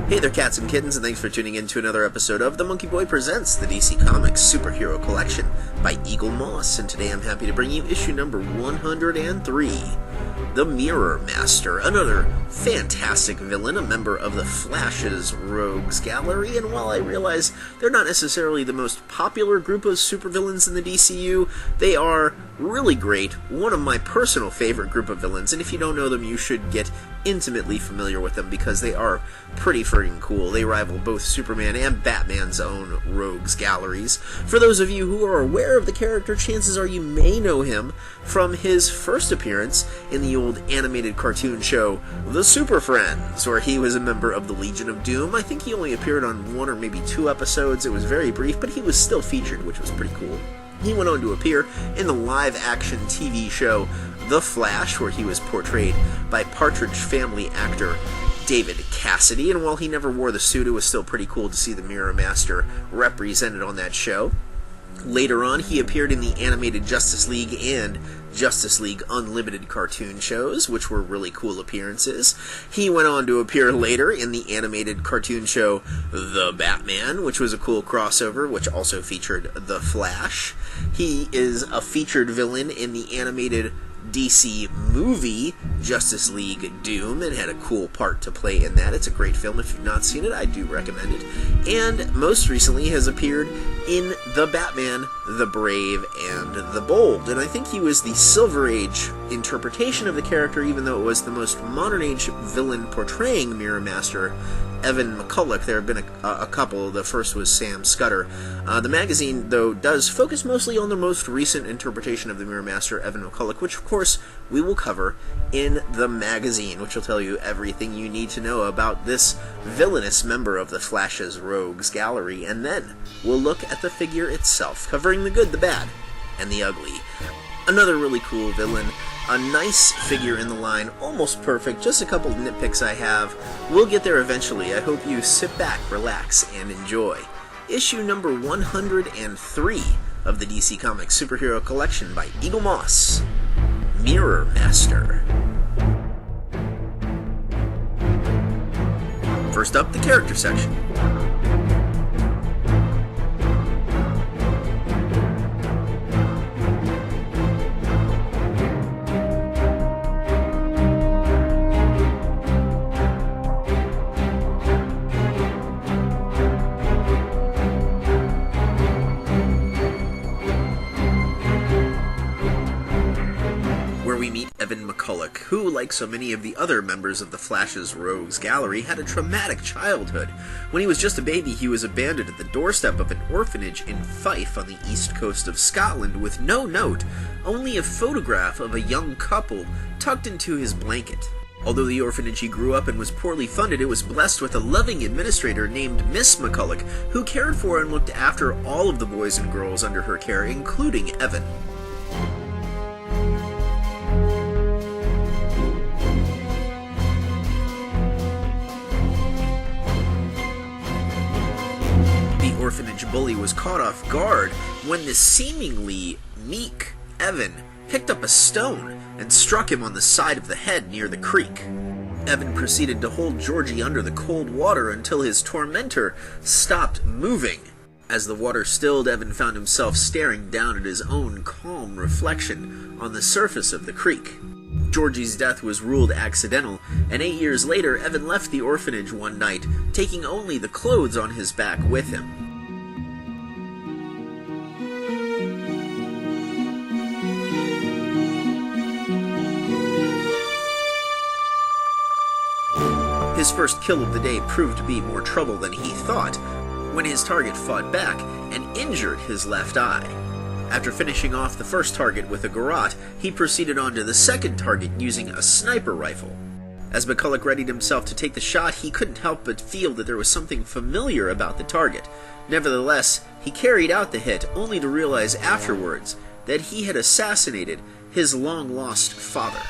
Hey there, cats and kittens, and thanks for tuning in to another episode of the MonkeyBoy Presents the DC Comics Superhero Collection by Eaglemoss, and today I'm happy to bring you issue number 103, The Mirror Master, another fantastic villain, a member of the Flash's Rogues Gallery, and while I realize they're not necessarily the most popular group of supervillains in the DCU, they are really great, one of my personal favorite group of villains, and if you don't know them, you should get intimately familiar with them because they are pretty friggin' cool. They rival both Superman and Batman's own Rogues Galleries. For those of you who are aware of the character, chances are you may know him from his first appearance in the old animated cartoon show, The Super Friends, where he was a member of the Legion of Doom. I think he only appeared on one or maybe two episodes. It was very brief, but he was still featured, which was pretty cool. He went on to appear in the live-action TV show The Flash, where he was portrayed by Partridge Family actor David Cassidy, and while he never wore the suit, it was still pretty cool to see the Mirror Master represented on that show. Later on, he appeared in the animated Justice League and Justice League Unlimited cartoon shows, which were really cool appearances. He went on to appear later in the animated cartoon show The Batman, which was a cool crossover, which also featured The Flash. He is a featured villain in the animated DC movie Justice League Doom and had a cool part to play in that. It's a great film. If you've not seen it, I do recommend it. And most recently has appeared in The Batman, The Brave, and The Bold. And I think he was the Silver Age interpretation of the character, even though it was the most modern age villain portraying Mirror Master, Evan McCulloch. There have been a couple. The first was Sam Scudder. The magazine, though, does focus mostly on the most recent interpretation of the Mirror Master, Evan McCulloch, which, of course, we will cover in the magazine, which will tell you everything you need to know about this villainous member of the Flash's Rogues Gallery, and then we'll look at the figure itself, covering the good, the bad, and the ugly. Another really cool villain. A nice figure in the line, almost perfect, just a couple of nitpicks I have. We'll get there eventually. I hope you sit back, relax, and enjoy. Issue number 103 of the DC Comics Superhero Collection by Eaglemoss, Mirror Master. First up, the character section. Evan McCulloch, who, like so many of the other members of the Flash's Rogues Gallery, had a traumatic childhood. When he was just a baby, he was abandoned at the doorstep of an orphanage in Fife on the east coast of Scotland with no note, only a photograph of a young couple tucked into his blanket. Although the orphanage he grew up in was poorly funded, it was blessed with a loving administrator named Miss McCulloch, who cared for and looked after all of the boys and girls under her care, including Evan. Orphanage bully was caught off guard when the seemingly meek Evan picked up a stone and struck him on the side of the head near the creek. Evan proceeded to hold Georgie under the cold water until his tormentor stopped moving. As the water stilled, Evan found himself staring down at his own calm reflection on the surface of the creek. Georgie's death was ruled accidental, and 8 years later, Evan left the orphanage one night, taking only the clothes on his back with him. His first kill of the day proved to be more trouble than he thought, when his target fought back and injured his left eye. After finishing off the first target with a garrote, he proceeded on to the second target using a sniper rifle. As McCulloch readied himself to take the shot, he couldn't help but feel that there was something familiar about the target. Nevertheless, he carried out the hit, only to realize afterwards that he had assassinated his long-lost father.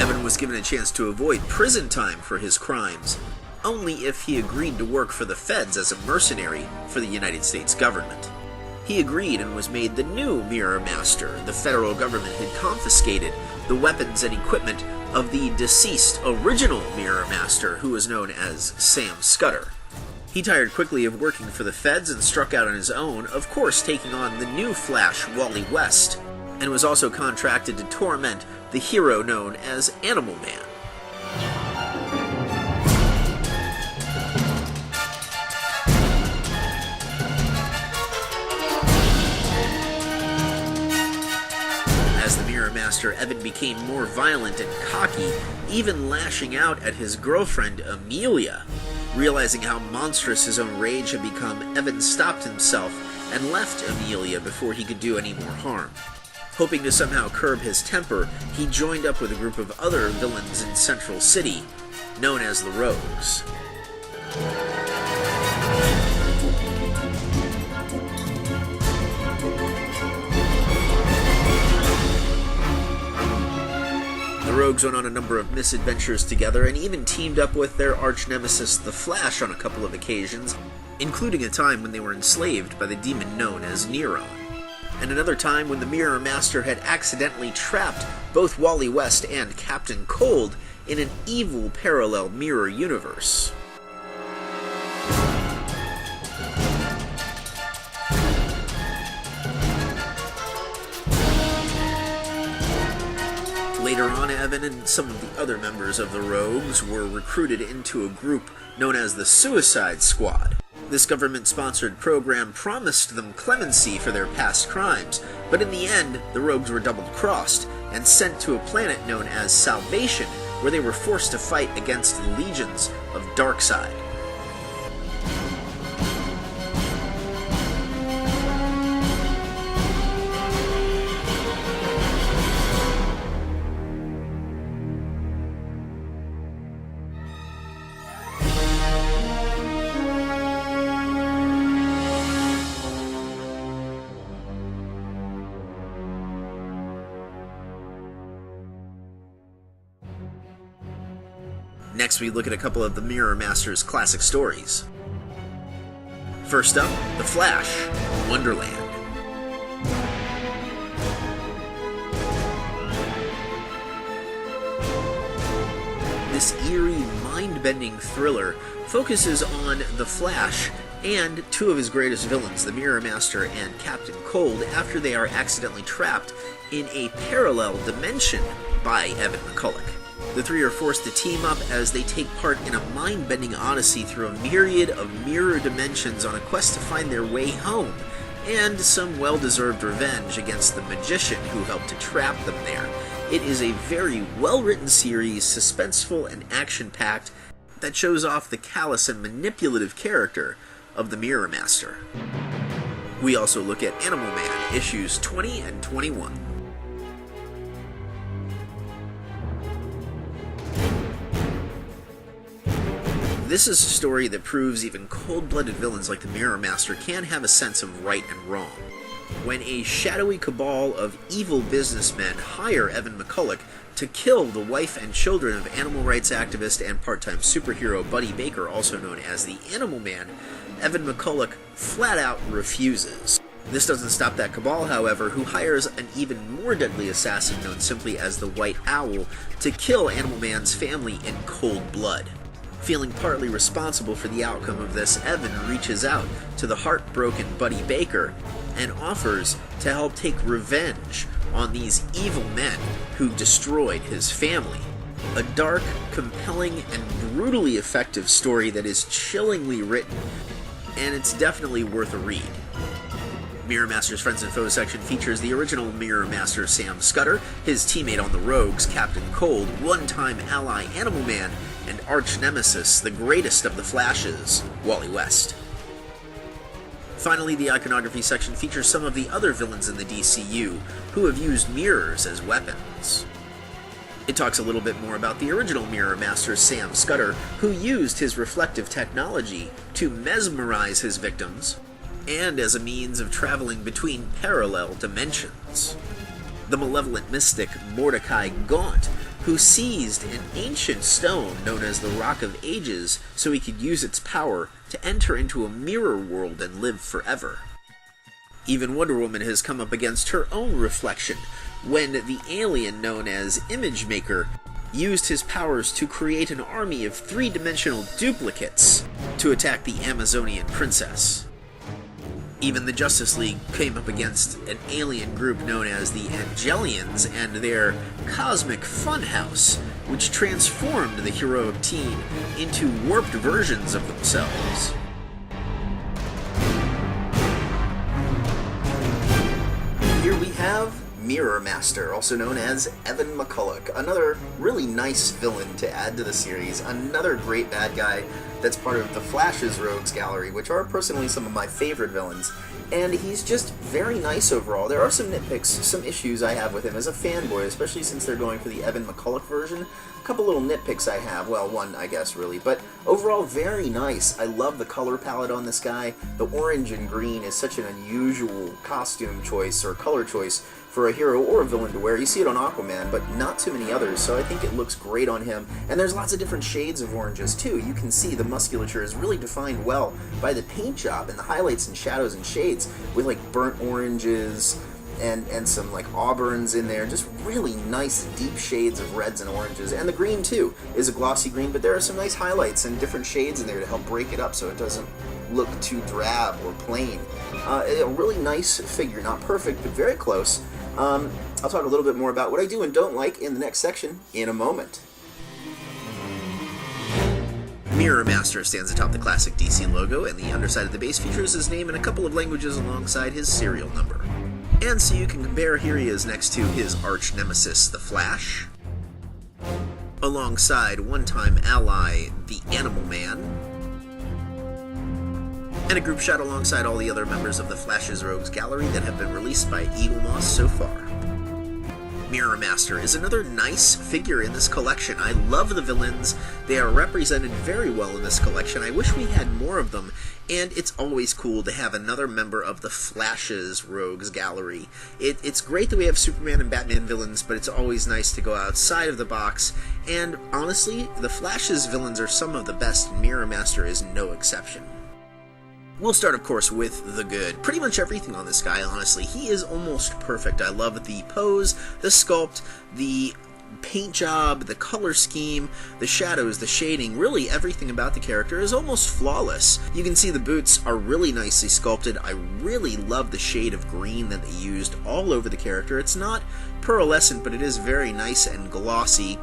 Evan was given a chance to avoid prison time for his crimes, only if he agreed to work for the feds as a mercenary for the United States government. He agreed and was made the new Mirror Master. The federal government had confiscated the weapons and equipment of the deceased original Mirror Master, who was known as Sam Scudder. He tired quickly of working for the feds and struck out on his own, of course taking on the new Flash, Wally West, and was also contracted to torment the hero known as Animal Man. As the Mirror Master, Evan became more violent and cocky, even lashing out at his girlfriend, Amelia. Realizing how monstrous his own rage had become, Evan stopped himself and left Amelia before he could do any more harm. Hoping to somehow curb his temper, he joined up with a group of other villains in Central City, known as the Rogues. The Rogues went on a number of misadventures together and even teamed up with their arch-nemesis the Flash on a couple of occasions, including a time when they were enslaved by the demon known as Nero, and another time when the Mirror Master had accidentally trapped both Wally West and Captain Cold in an evil parallel mirror universe. Later on, Evan and some of the other members of the Rogues were recruited into a group known as the Suicide Squad. This government-sponsored program promised them clemency for their past crimes, but in the end, the Rogues were double-crossed and sent to a planet known as Salvation, where they were forced to fight against the legions of Darkseid. Next, we look at a couple of the Mirror Master's classic stories. First up, The Flash, Wonderland. This eerie, mind-bending thriller focuses on the Flash and two of his greatest villains, the Mirror Master and Captain Cold, after they are accidentally trapped in a parallel dimension by Evan McCulloch. The three are forced to team up as they take part in a mind-bending odyssey through a myriad of mirror dimensions on a quest to find their way home, and some well-deserved revenge against the magician who helped to trap them there. It is a very well-written series, suspenseful and action-packed, that shows off the callous and manipulative character of the Mirror Master. We also look at Animal Man, issues 20 and 21. This is a story that proves even cold-blooded villains like the Mirror Master can have a sense of right and wrong. When a shadowy cabal of evil businessmen hire Evan McCulloch to kill the wife and children of animal rights activist and part-time superhero Buddy Baker, also known as the Animal Man, Evan McCulloch flat out refuses. This doesn't stop that cabal, however, who hires an even more deadly assassin known simply as the White Owl to kill Animal Man's family in cold blood. Feeling partly responsible for the outcome of this, Evan reaches out to the heartbroken Buddy Baker and offers to help take revenge on these evil men who destroyed his family. A dark, compelling, and brutally effective story that is chillingly written, and it's definitely worth a read. Mirror Master's Friends and Foes section features the original Mirror Master Sam Scudder, his teammate on the Rogues, Captain Cold, one-time ally Animal Man, and arch-nemesis, the greatest of the Flashes, Wally West. Finally, the Iconography section features some of the other villains in the DCU who have used mirrors as weapons. It talks a little bit more about the original Mirror Master Sam Scudder, who used his reflective technology to mesmerize his victims, and as a means of traveling between parallel dimensions. The malevolent mystic Mordecai Gaunt who seized an ancient stone known as the Rock of Ages so he could use its power to enter into a mirror world and live forever. Even Wonder Woman has come up against her own reflection when the alien known as Image Maker used his powers to create an army of three-dimensional duplicates to attack the Amazonian princess. Even the Justice League came up against an alien group known as the Angelians and their Cosmic Funhouse, which transformed the heroic team into warped versions of themselves. Here we have Mirror Master, also known as Evan McCulloch, another really nice villain to add to the series, another great bad guy that's part of the Flash's Rogues Gallery, which are personally some of my favorite villains, and he's just very nice overall. There are some nitpicks, some issues I have with him as a fanboy, especially since they're going for the Evan McCulloch version. A couple little nitpicks I have, well, one I guess really, but overall very nice. I love the color palette on this guy. The orange and green is such an unusual costume choice or color choice for a hero or a villain to wear. You see it on Aquaman, but not too many others, so I think it looks great on him. And there's lots of different shades of oranges too. You can see the musculature is really defined well by the paint job and the highlights and shadows and shades with like burnt oranges and some like auburns in there, just really nice deep shades of reds and oranges. And the green too is a glossy green, but there are some nice highlights and different shades in there to help break it up so it doesn't look too drab or plain. A really nice figure, not perfect, but very close. I'll talk a little bit more about what I do and don't like in the next section in a moment. Mirror Master stands atop the classic DC logo, and the underside of the base features his name in a couple of languages alongside his serial number. And so you can compare, here he is next to his arch nemesis, the Flash, alongside one-time ally, the Animal Man, and a group shot alongside all the other members of the Flash's Rogues Gallery that have been released by Eaglemoss so far. Mirror Master is another nice figure in this collection. I love the villains. They are represented very well in this collection. I wish we had more of them, and it's always cool to have another member of the Flash's Rogues Gallery. It's great that we have Superman and Batman villains, but it's always nice to go outside of the box, and honestly, the Flash's villains are some of the best, and Mirror Master is no exception. We'll start, of course, with the good. Pretty much everything on this guy, honestly. He is almost perfect. I love the pose, the sculpt, the paint job, the color scheme, the shadows, the shading. Really, everything about the character is almost flawless. You can see the boots are really nicely sculpted. I really love the shade of green that they used all over the character. It's not pearlescent, but it is very nice and glossy.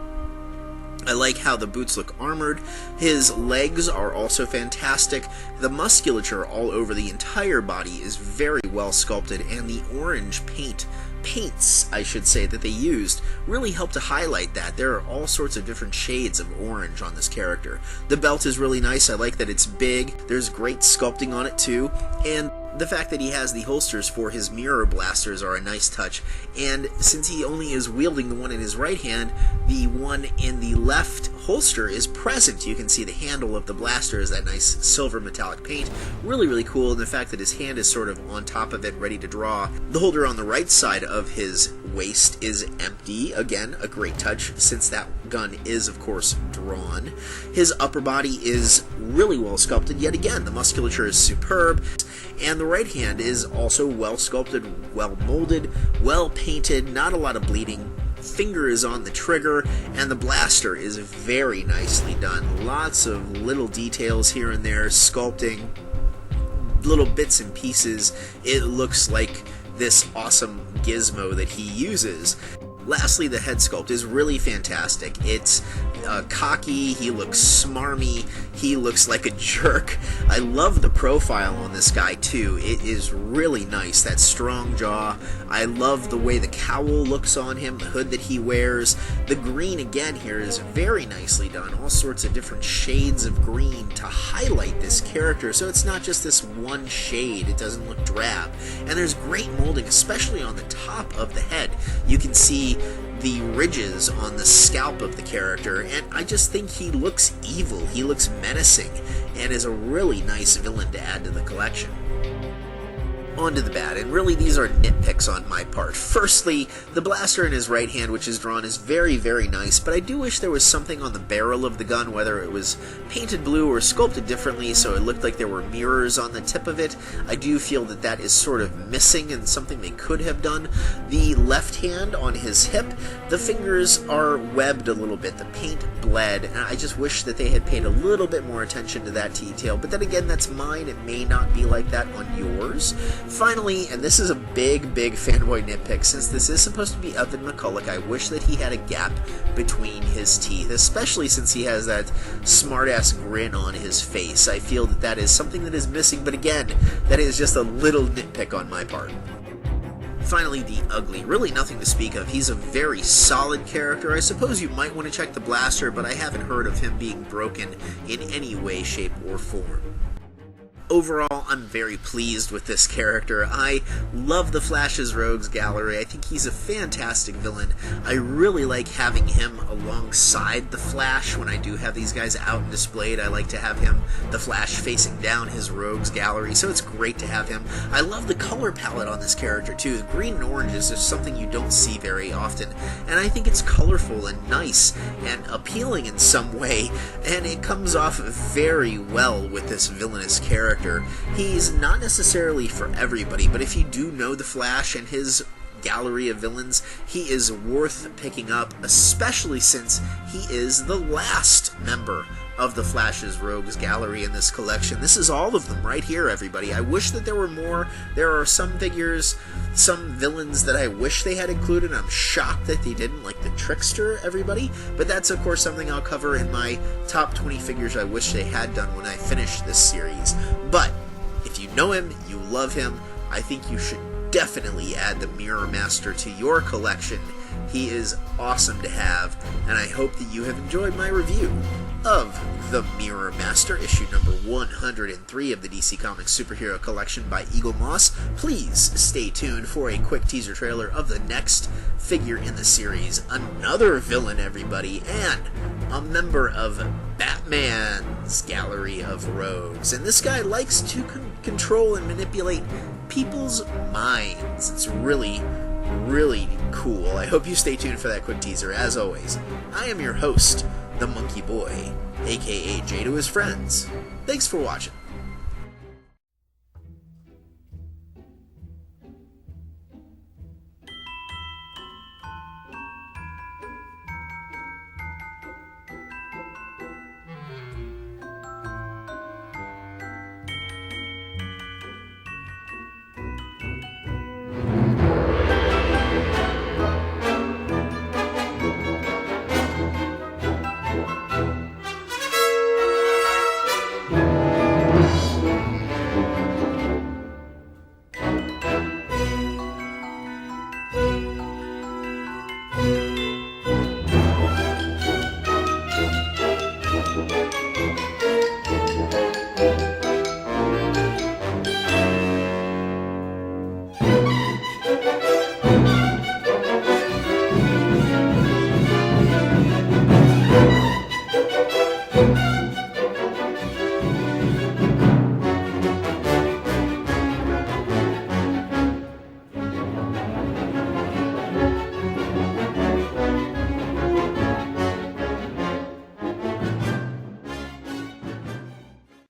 I like how the boots look armored. His legs are also fantastic. The musculature all over the entire body is very well sculpted, and the orange paints, I should say, that they used really help to highlight that. There are all sorts of different shades of orange on this character. The belt is really nice. I like that it's big. There's great sculpting on it too, and the fact that he has the holsters for his mirror blasters are a nice touch, and since he only is wielding the one in his right hand, the one in the left holster is present. You can see the handle of the blaster is that nice silver metallic paint. Really, really cool, and the fact that his hand is sort of on top of it, ready to draw. The holder on the right side of his waist is empty. Again, a great touch, since that gun is, of course, drawn. His upper body is really well sculpted. Yet again, the musculature is superb, and the right hand is also well sculpted, well molded, well painted, not a lot of bleeding. Finger is on the trigger, and the blaster is very nicely done. Lots of little details here and there, sculpting, little bits and pieces. It looks like this awesome gizmo that he uses. Lastly, the head sculpt is really fantastic. It's cocky, he looks smarmy, he looks like a jerk. I love the profile on this guy too. It is really nice, that strong jaw. I love the way the cowl looks on him, the hood that he wears. The green again here is very nicely done. All sorts of different shades of green to highlight this character, so it's not just this one shade. It doesn't look drab. And there's great molding, especially on the top of the head. You can see the ridges on the scalp of the character, and I just think he looks evil, he looks menacing, and is a really nice villain to add to the collection. On to the bad, and really these are nitpicks on my part. Firstly, the blaster in his right hand, which is drawn, is very, very nice, but I do wish there was something on the barrel of the gun, whether it was painted blue or sculpted differently so it looked like there were mirrors on the tip of it. I do feel that that is sort of missing and something they could have done. The left hand on his hip, the fingers are webbed a little bit. The paint bled, and I just wish that they had paid a little bit more attention to that detail, but then again, that's mine. It may not be like that on yours. Finally, and this is a big fanboy nitpick, since this is supposed to be Evan McCulloch, I wish that he had a gap between his teeth, especially since he has that smart-ass grin on his face. I feel that that is something that is missing, but again, that is just a little nitpick on my part. Finally, the Ugly. Really nothing to speak of. He's a very solid character. I suppose you might want to check the blaster, but I haven't heard of him being broken in any way, shape, or form. Overall, I'm very pleased with this character. I love the Flash's Rogues Gallery. I think he's a fantastic villain. I really like having him alongside the Flash when I do have these guys out and displayed. I like to have him, the Flash, facing down his Rogues Gallery, so it's great to have him. I love the color palette on this character, too. The green and orange is just something you don't see very often, and I think it's colorful and nice and appealing in some way, and it comes off very well with this villainous character. He's not necessarily for everybody, but if you do know the Flash and his gallery of villains, he is worth picking up, especially since he is the last member of the Flash's Rogues Gallery in this collection. This is all of them right here, everybody. I wish that there were more. There are some figures, some villains that I wish they had included. I'm shocked that they didn't, like the Trickster, everybody. But that's, of course, something I'll cover in my top 20 figures I wish they had done when I finish this series. But if you know him, you love him, I think you should definitely add the Mirror Master to your collection. He is awesome to have, and I hope that you have enjoyed my review of the Mirror Master, issue number 103 of the DC Comics Superhero Collection by Eaglemoss. Please stay tuned for a quick teaser trailer of the next figure in the series. Another villain, everybody, and a member of Batman's Gallery of Rogues. And this guy likes to control and manipulate people's minds. It's really cool. I hope you stay tuned for that quick teaser. As always, I am your host, the Monkey Boy, aka Jay to his friends. Thanks for watching.